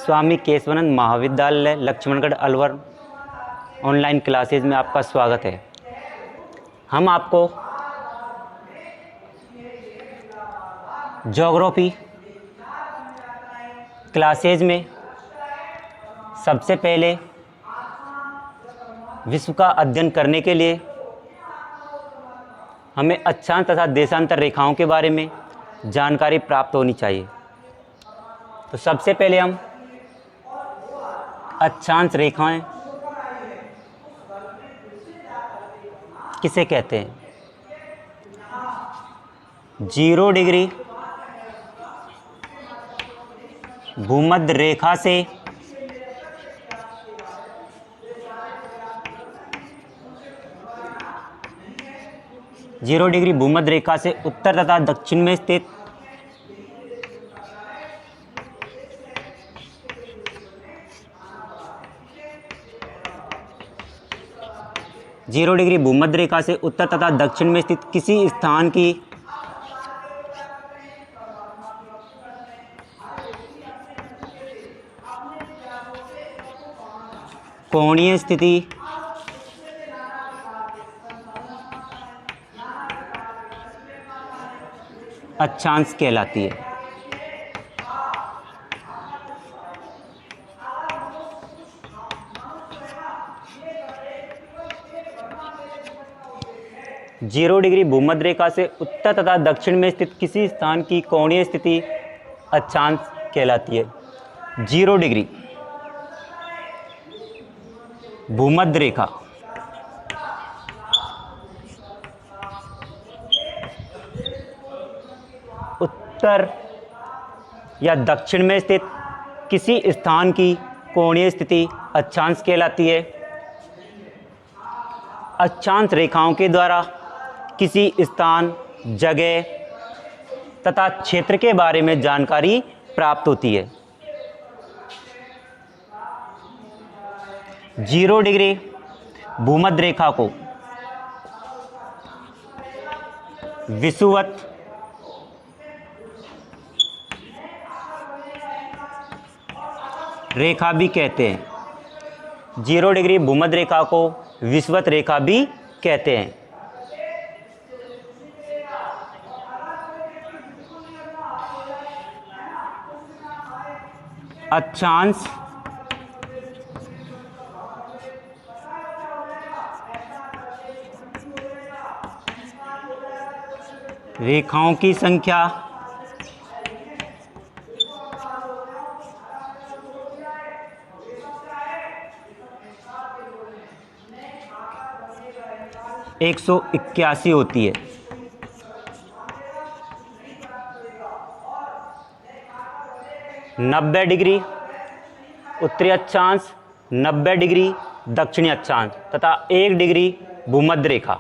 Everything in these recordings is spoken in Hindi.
स्वामी केशवानंद महाविद्यालय लक्ष्मणगढ़ अलवर ऑनलाइन क्लासेज में आपका स्वागत है। हम आपको ज्योग्राफी क्लासेज में सबसे पहले विश्व का अध्ययन करने के लिए हमें अक्षांश तथा देशांतर रेखाओं के बारे में जानकारी प्राप्त होनी चाहिए। तो सबसे पहले हम अक्षांश रेखाएं किसे कहते हैं। 0 डिग्री भूमध्य रेखा से 0 डिग्री भूमध्य रेखा से उत्तर तथा दक्षिण में स्थित 0 डिग्री भूमध्य रेखा से उत्तर तथा दक्षिण में स्थित किसी स्थान की कोणीय स्थिति अक्षांश कहलाती है। जीरो डिग्री भूमध्य रेखा से उत्तर तथा दक्षिण में स्थित किसी स्थान की कोणीय स्थिति अक्षांश कहलाती है। 0 डिग्री भूमध्य रेखा उत्तर या दक्षिण में स्थित किसी स्थान की कोणीय स्थिति अक्षांश कहलाती है। अक्षांश रेखाओं के द्वारा किसी स्थान, जगह तथा क्षेत्र के बारे में जानकारी प्राप्त होती है। 0 डिग्री भूमध्य रेखा को विषुवत रेखा भी कहते हैं। 0 डिग्री भूमध्य रेखा को विषुवत रेखा भी कहते हैं। अक्षांश रेखाओं की संख्या 181 होती है। नब्बे डिग्री उत्तरी अक्षांश, 90 डिग्री दक्षिणी अक्षांश तथा 1 डिग्री भूमध्य रेखा।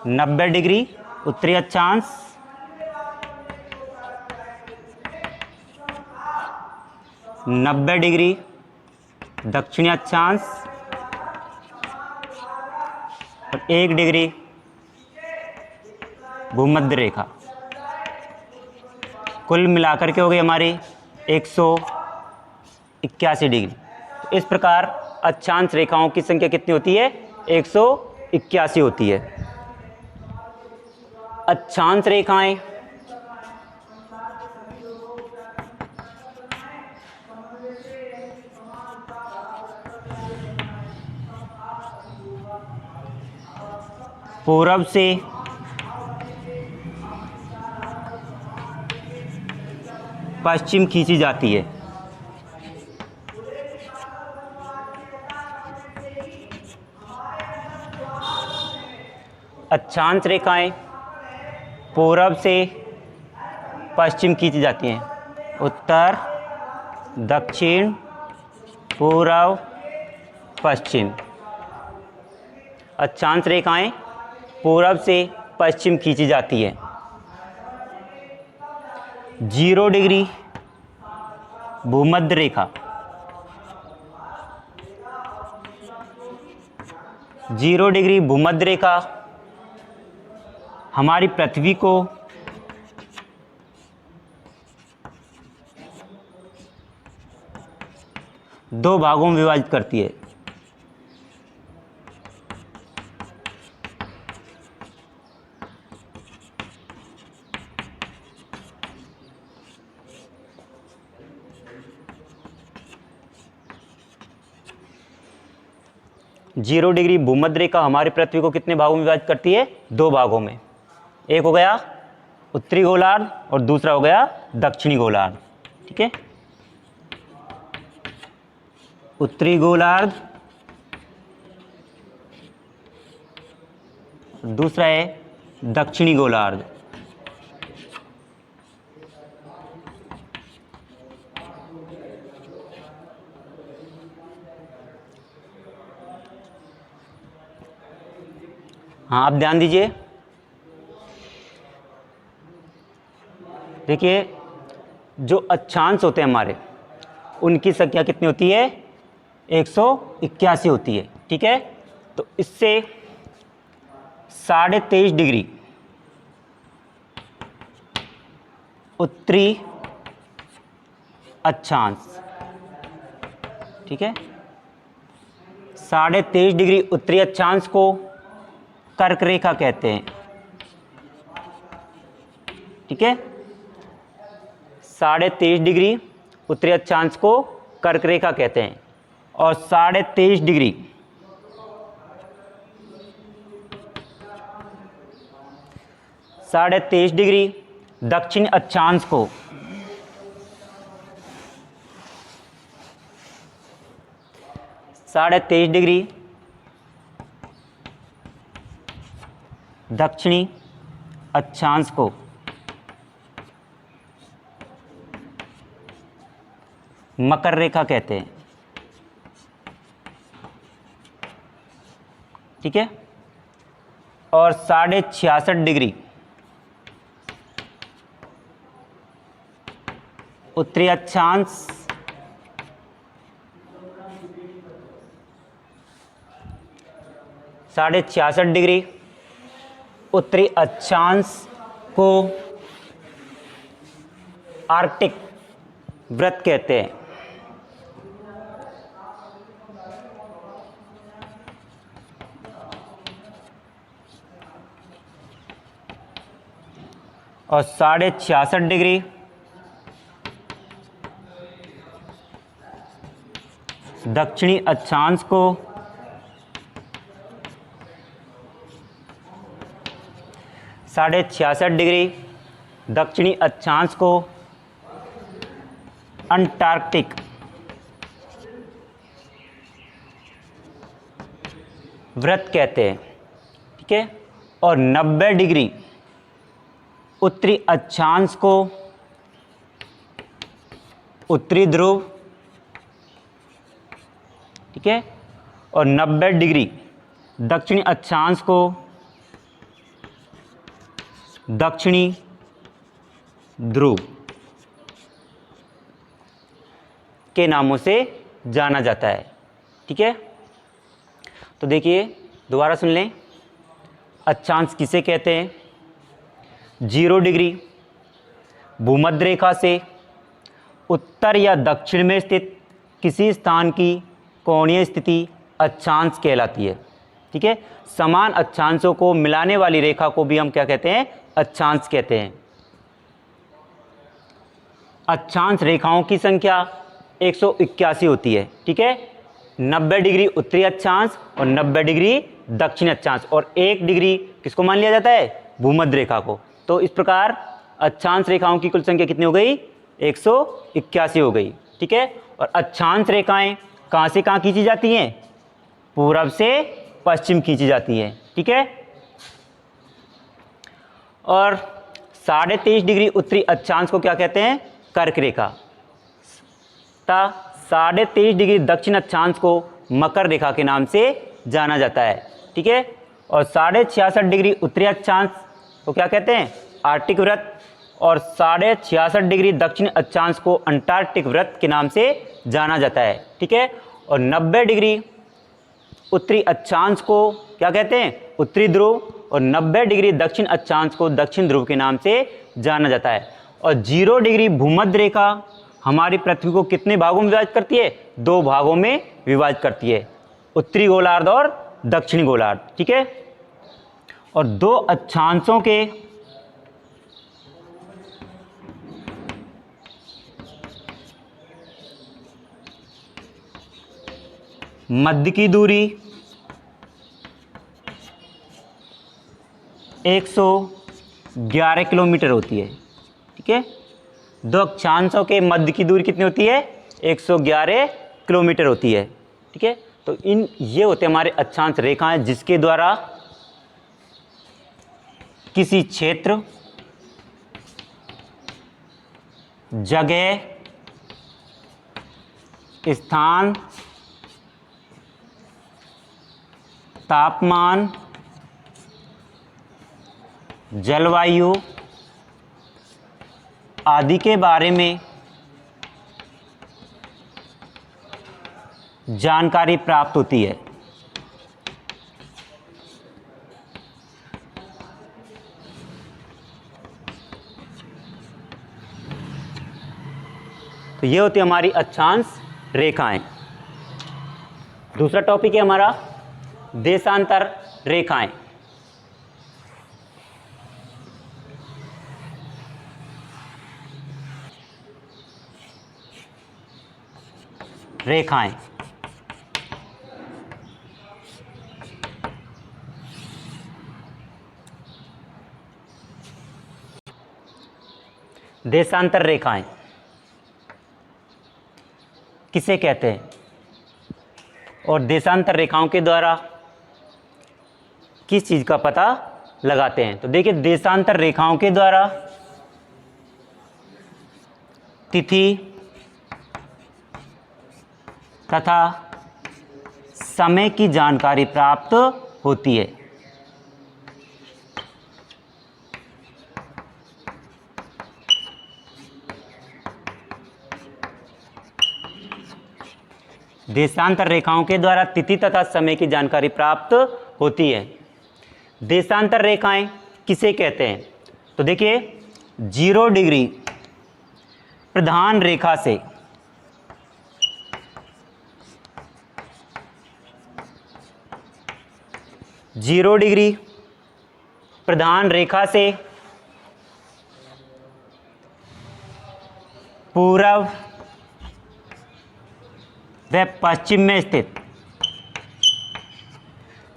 90 डिग्री उत्तरी अक्षांश, 90 डिग्री दक्षिणी अक्षांश और 1 डिग्री भूमध्य रेखा। कुल मिलाकर के हो गई हमारी 181 डिग्री। इस प्रकार अक्षांश रेखाओं की संख्या कितनी होती है? 181 होती है। अक्षांश रेखाएं पूरब से पश्चिम खींची जाती है। अक्षांश रेखाएं पूरब से पश्चिम खींची जाती हैं। उत्तर, दक्षिण, पूर्व, पश्चिम। अक्षांश रेखाएं पूरब से पश्चिम खींची जाती है। 0 डिग्री भूमध्य रेखा 0 डिग्री भूमध्य रेखा हमारी पृथ्वी को दो भागों में विभाजित करती है। जीरो डिग्री भूमध्य रेखा हमारी पृथ्वी को कितने भागों में विभाजित करती है? दो भागों में। एक हो गया उत्तरी गोलार्ध और दूसरा हो गया दक्षिणी गोलार्ध। ठीक है, उत्तरी गोलार्ध, दूसरा है दक्षिणी गोलार्ध। हाँ, आप ध्यान दीजिए। देखिए, जो अक्षांश होते हैं हमारे, उनकी संख्या कितनी होती है? 181 होती है। ठीक है, तो इससे 23.5 डिग्री उत्तरी अक्षांश, ठीक है, 23.5 डिग्री उत्तरी अक्षांश को कर्क रेखा कहते हैं। ठीक है, 23.5 डिग्री उत्तरी अक्षांश को कर्क रेखा कहते हैं और 23.5 डिग्री दक्षिण अक्षांश को दक्षिणी अक्षांश को मकर रेखा कहते हैं। ठीक है, और 66.5 डिग्री उत्तरी अक्षांश डिग्री उत्तरी अक्षांश को आर्कटिक वृत्त कहते हैं। और 66.5 डिग्री दक्षिणी अक्षांश को दक्षिणी अक्षांश को अंटार्कटिक वृत्त कहते हैं। ठीक है, और 90 डिग्री उत्तरी अक्षांश को उत्तरी ध्रुव, ठीक है, और 90 डिग्री दक्षिणी अक्षांश को दक्षिणी ध्रुव के नामों से जाना जाता है। ठीक है, तो देखिए दोबारा सुन लें, अक्षांश किसे कहते हैं? 0 डिग्री भूमध्य रेखा से उत्तर या दक्षिण में स्थित किसी स्थान की कोणीय स्थिति अक्षांश कहलाती है। ठीक है, समान अक्षांशों को मिलाने वाली रेखा को भी हम क्या कहते हैं? अक्षांश कहते हैं। अक्षांश रेखाओं की संख्या 181 होती है। ठीक है, 90 डिग्री उत्तरी अक्षांश और 90 डिग्री दक्षिण अक्षांश, और 1 डिग्री किसको मान लिया जाता है? भूमध्य रेखा को। तो इस प्रकार अक्षांश रेखाओं की कुल संख्या कितनी हो गई? 181 हो गई। ठीक है, और अक्षांश रेखाएं कहाँ से कहाँ खींची जाती हैं? पूरब से पश्चिम खींची जाती है। ठीक है, और 23.5 डिग्री उत्तरी अक्षांश को क्या कहते हैं? कर्क रेखा। 23.5 डिग्री दक्षिण अक्षांश को मकर रेखा के नाम से जाना जाता है। ठीक है, और 66.5 डिग्री उत्तरी अक्षांश को क्या कहते हैं? आर्कटिक वृत्त, और 66.5 डिग्री दक्षिण अक्षांश को अंटार्कटिक वृत्त के नाम से जाना जाता है। ठीक है, और 90 डिग्री उत्तरी अक्षांश को क्या कहते हैं? उत्तरी ध्रुव, और 90 डिग्री दक्षिण अक्षांश को दक्षिण ध्रुव के नाम से जाना जाता है। और 0 डिग्री भूमध्य रेखा हमारी पृथ्वी को कितने भागों में विभाजित करती है? 2 भागों में विभाजित करती है, उत्तरी गोलार्ध और दक्षिणी गोलार्ध। ठीक है, और 2 अक्षांशों के मध्य की दूरी 111 किलोमीटर होती है। ठीक है, 2 अक्षांशों के मध्य की दूरी कितनी होती है? 111 किलोमीटर होती है। ठीक है, तो ये होते हैं हमारे अक्षांश रेखाएं, जिसके द्वारा किसी क्षेत्र, जगह, स्थान, तापमान, जलवायु आदि के बारे में जानकारी प्राप्त होती है। तो ये होती है हमारी अक्षांश रेखाएं। दूसरा टॉपिक है हमारा देशांतर रेखाएं। रेखाएं देशांतर रेखाएं किसे कहते हैं और देशांतर रेखाओं के द्वारा किस चीज़ का पता लगाते हैं? तो देखिए, देशांतर रेखाओं के द्वारा तिथि तथा समय की जानकारी प्राप्त होती है। देशांतर रेखाओं के द्वारा तिथि तथा समय की जानकारी प्राप्त होती है। देशांतर रेखाएं किसे कहते हैं? तो देखिए, 0 डिग्री प्रधान रेखा से 0 डिग्री प्रधान रेखा से पूर्व व पश्चिम में स्थित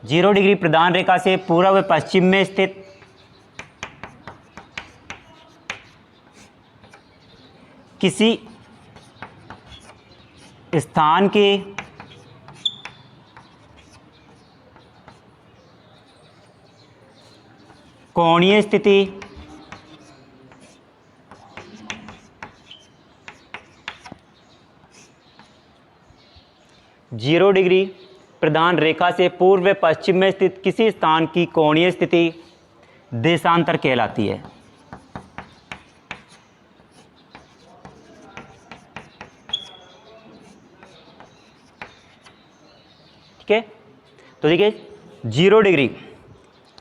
0 डिग्री प्रधान रेखा से पूर्व व पश्चिम में स्थित किसी स्थान के कोणीय स्थिति जीरो डिग्री प्रधान रेखा से पूर्व व पश्चिम में स्थित किसी स्थान की कोणीय स्थिति देशांतर कहलाती है। ठीक है, तो देखिए 0 डिग्री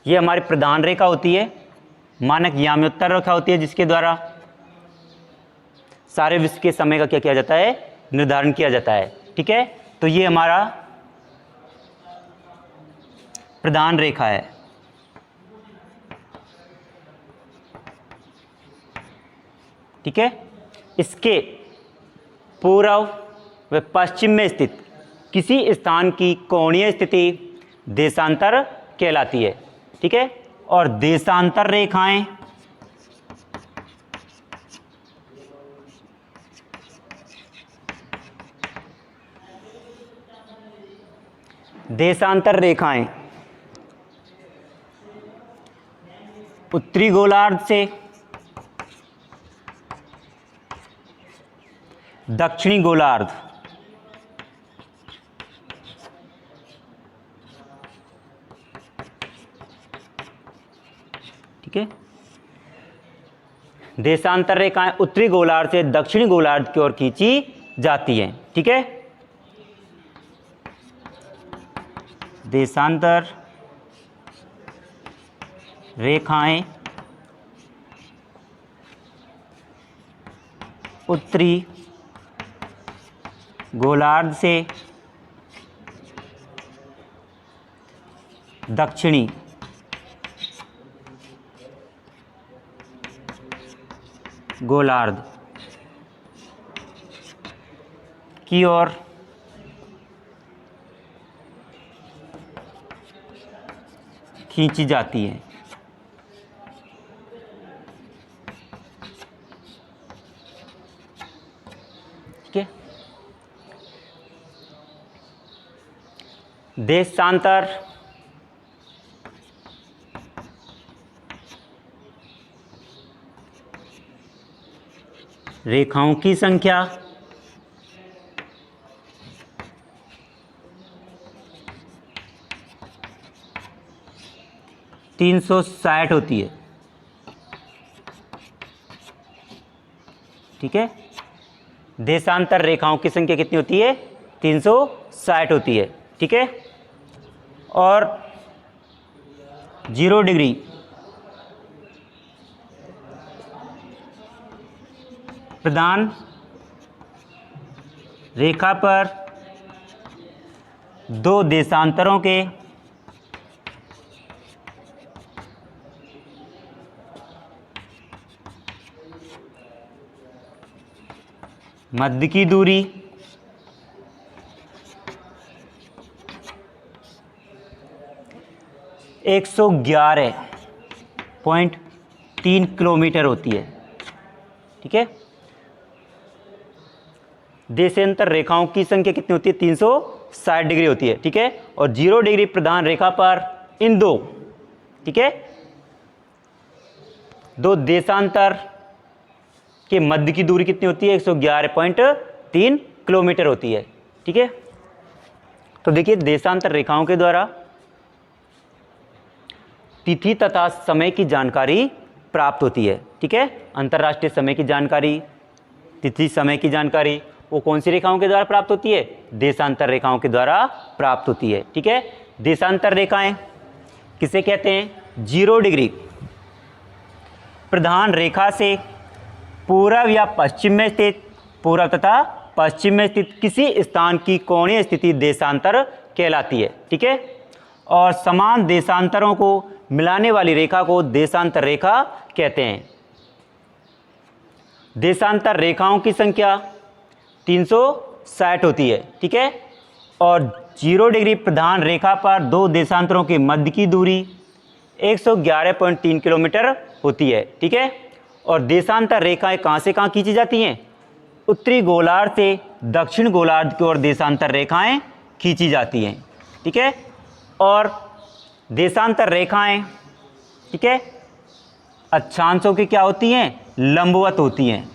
ये हमारी प्रधान रेखा होती है, मानक याम्योत्तर रेखा होती है, जिसके द्वारा सारे विश्व के समय का क्या किया जाता है? निर्धारण किया जाता है। ठीक है, तो ये हमारा प्रधान रेखा है। ठीक है, इसके पूर्व व पश्चिम में स्थित किसी स्थान की कोणीय स्थिति देशांतर कहलाती है। ठीक है, और देशांतर रेखाएं उत्तरी गोलार्ध से दक्षिणी गोलार्ध ठीक है, देशांतर रेखाएं उत्तरी गोलार्ध से दक्षिणी गोलार्ध की ओर खींची जाती हैं। ठीक है, देशांतर रेखाएं उत्तरी गोलार्ध से दक्षिणी गोलार्ध की ओर खींची जाती है। ठीक है। देशांतर रेखाओं की संख्या 360 होती है। ठीक है। देशांतर रेखाओं की संख्या कितनी होती है? 360 होती है। ठीक है। और 0 डिग्री प्रदान रेखा पर दो देशांतरों के मध्य की दूरी 111.3 किलोमीटर होती है। ठीक है। देशांतर रेखाओं की संख्या कितनी होती है? 360 डिग्री होती है। ठीक है। और 0 डिग्री प्रधान रेखा पर इन दो, ठीक है, दो देशांतर के मध्य की दूरी कितनी होती है? 111.3 किलोमीटर होती है। ठीक है। तो देखिए, देशांतर रेखाओं के द्वारा तिथि तथा समय की जानकारी प्राप्त होती है। ठीक है। अंतर्राष्ट्रीय समय की जानकारी, तिथि समय की जानकारी वो कौन सी रेखाओं के द्वारा प्राप्त होती है? देशांतर रेखाओं के द्वारा प्राप्त होती है। ठीक है। देशांतर रेखाएं किसे कहते हैं? 0 डिग्री प्रधान रेखा से पूर्व या पश्चिम में स्थित, पूर्व तथा पश्चिम में स्थित किसी स्थान की कोणीय स्थिति देशांतर कहलाती है। ठीक है। और समान देशांतरों को मिलाने वाली रेखा को देशांतर रेखा कहते हैं। देशांतर रेखाओं की संख्या 360 होती है। ठीक है। और 0 डिग्री प्रधान रेखा पर दो देशांतरों के मध्य की दूरी 111.3 किलोमीटर होती है। ठीक है। और देशांतर रेखाएं कहाँ से कहाँ खींची जाती हैं? उत्तरी गोलार्ध से दक्षिण गोलार्ध की ओर देशांतर रेखाएं खींची जाती हैं। ठीक है। और देशांतर रेखाएं, ठीक है, अक्षांशों की क्या होती हैं? लंबवत होती हैं।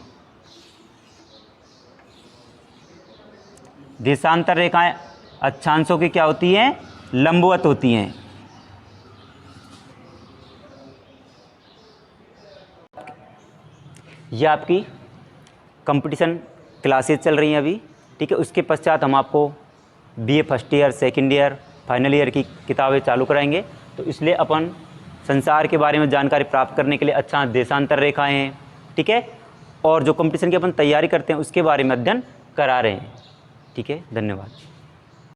देशांतर रेखाएं अक्षांशों की क्या होती हैं? लंबवत होती हैं। ये आपकी कंपटीशन क्लासेस चल रही हैं अभी। ठीक है। उसके पश्चात हम आपको BA first year, second year, final year की किताबें चालू कराएंगे। तो इसलिए अपन संसार के बारे में जानकारी प्राप्त करने के लिए अक्षांश, देशांतर रेखाएं हैं, ठीक है, और जो कंपटीशन की अपन तैयारी करते हैं उसके बारे में अध्ययन करा रहे हैं। ठीक है। धन्यवाद।